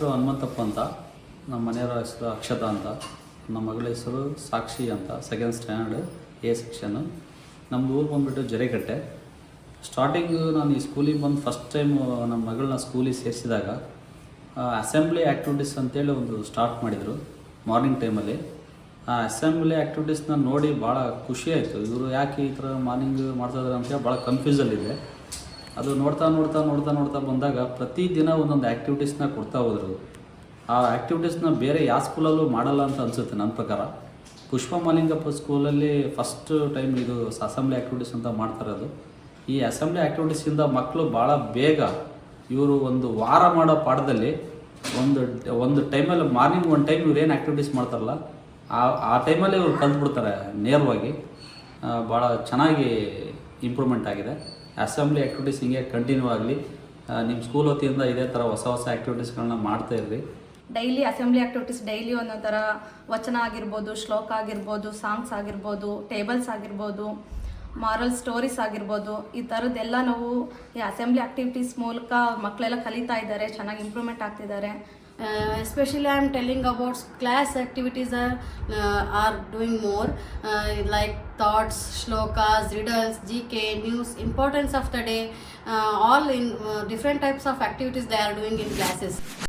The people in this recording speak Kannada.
ಹೆಸರು ಹನುಮಂತಪ್ಪ ಅಂತ, ನಮ್ಮ ಮನೆಯವರ ಹೆಸರು ಅಕ್ಷತಾ ಅಂತ, ನಮ್ಮ ಮಗಳ ಹೆಸರು ಸಾಕ್ಷಿ ಅಂತ, ಸೆಕೆಂಡ್ ಸ್ಟ್ಯಾಂಡರ್ಡ್ ಎ ಸೆಕ್ಷನ್ನು. ನಮ್ಮದು ಊರು ಬಂದುಬಿಟ್ಟು ಜರೆಕಟ್ಟೆ. ಸ್ಟಾರ್ಟಿಂಗು ನಾನು ಈ ಸ್ಕೂಲಿಗೆ ಬಂದು ಫಸ್ಟ್ ಟೈಮು ನಮ್ಮ ಮಗಳನ್ನ ಸ್ಕೂಲಿಗೆ ಸೇರಿಸಿದಾಗ ಅಸೆಂಬ್ಲಿ ಆ್ಯಕ್ಟಿವಿಟೀಸ್ ಅಂತೇಳಿ ಒಂದು ಸ್ಟಾರ್ಟ್ ಮಾಡಿದರು ಮಾರ್ನಿಂಗ್ ಟೈಮಲ್ಲಿ. ಆ ಅಸೆಂಬ್ಲಿ ಆ್ಯಕ್ಟಿವಿಟೀಸ್ನ ನೋಡಿ ಭಾಳ ಖುಷಿಯಾಯಿತು. ಇವರು ಯಾಕೆ ಈ ಥರ ಮಾರ್ನಿಂಗ್ ಮಾಡ್ತಾಯಿದ್ದಾರೆ ಅಂತೇಳಿ ಭಾಳ ಕನ್ಫ್ಯೂಸಲ್ಲಿದೆ. ಅದು ನೋಡ್ತಾ ಬಂದಾಗ ಪ್ರತಿದಿನ ಒಂದೊಂದು ಆ್ಯಕ್ಟಿವಿಟೀಸ್ನ ಕೊಡ್ತಾ ಹೋದರು. ಆ ಆ್ಯಕ್ಟಿವಿಟೀಸ್ನ ಬೇರೆ ಯಾವ ಸ್ಕೂಲಲ್ಲೂ ಮಾಡಲ್ಲ ಅಂತ ಅನಿಸುತ್ತೆ ನನ್ನ ಪ್ರಕಾರ. ಪುಷ್ಪ ಮಾಲಿಂಗಪ್ಪ ಸ್ಕೂಲಲ್ಲಿ ಫಸ್ಟ್ ಟೈಮ್ ಇದು ಅಸೆಂಬ್ಲಿ ಆ್ಯಕ್ಟಿವಿಟೀಸ್ ಅಂತ ಮಾಡ್ತಾಯಿರೋದು. ಈ ಅಸೆಂಬ್ಲಿ ಆ್ಯಕ್ಟಿವಿಟೀಸಿಂದ ಮಕ್ಕಳು ಭಾಳ ಬೇಗ ಇವರು ಒಂದು ವಾರ ಮಾಡೋ ಪಾಠದಲ್ಲಿ ಒಂದು ಟೈಮಲ್ಲಿ ಮಾರ್ನಿಂಗ್ ಒಂದು ಟೈಮ್ ಇವ್ರು ಏನು ಆ್ಯಕ್ಟಿವಿಟೀಸ್ ಮಾಡ್ತಾರಲ್ಲ ಆ ಟೈಮಲ್ಲಿ ಇವ್ರು ಕಲ್ತ್ಬಿಡ್ತಾರೆ ನೇರವಾಗಿ. ಭಾಳ ಚೆನ್ನಾಗಿ ಇಂಪ್ರೂವ್ಮೆಂಟ್ ಆಗಿದೆ. ಅಸೆಂಬ್ಲಿ ಆ್ಯಕ್ಟಿವಿಟೀಸ್ ಹಿಂಗೆ ಕಂಟಿನ್ಯೂ ಆಗಲಿ. ನಿಮ್ಮ ಸ್ಕೂಲ್ ವತಿಯಿಂದ ಇದೇ ಥರ ಹೊಸ ಆ್ಯಕ್ಟಿವಿಟೀಸ್ಗಳನ್ನ ಮಾಡ್ತಾಯಿರ್ರಿ. ಡೈಲಿ ಅಸೆಂಬ್ಲಿ ಆ್ಯಕ್ಟಿವಿಟೀಸ್ ಡೈಲಿ ಒಂದೊಂದು ಥರ ವಚನ ಆಗಿರ್ಬೋದು, ಶ್ಲೋಕ ಆಗಿರ್ಬೋದು, ಸಾಂಗ್ಸ್ ಆಗಿರ್ಬೋದು, ಟೇಬಲ್ಸ್ ಆಗಿರ್ಬೋದು, ಮಾರಲ್ ಸ್ಟೋರೀಸ್ ಆಗಿರ್ಬೋದು, ಈ ಥರದ್ದೆಲ್ಲ ನಾವು ಈ ಅಸೆಂಬ್ಲಿ ಆ್ಯಕ್ಟಿವಿಟೀಸ್ ಮೂಲಕ ಮಕ್ಕಳೆಲ್ಲ ಕಲಿತಾ ಇದ್ದಾರೆ, ಚೆನ್ನಾಗಿ ಇಂಪ್ರೂವ್ಮೆಂಟ್ ಆಗ್ತಿದ್ದಾರೆ. Especially I am telling about class activities are doing more like thoughts, shlokas, riddles, GK, news, importance of the day, all in different types of activities they are doing in classes.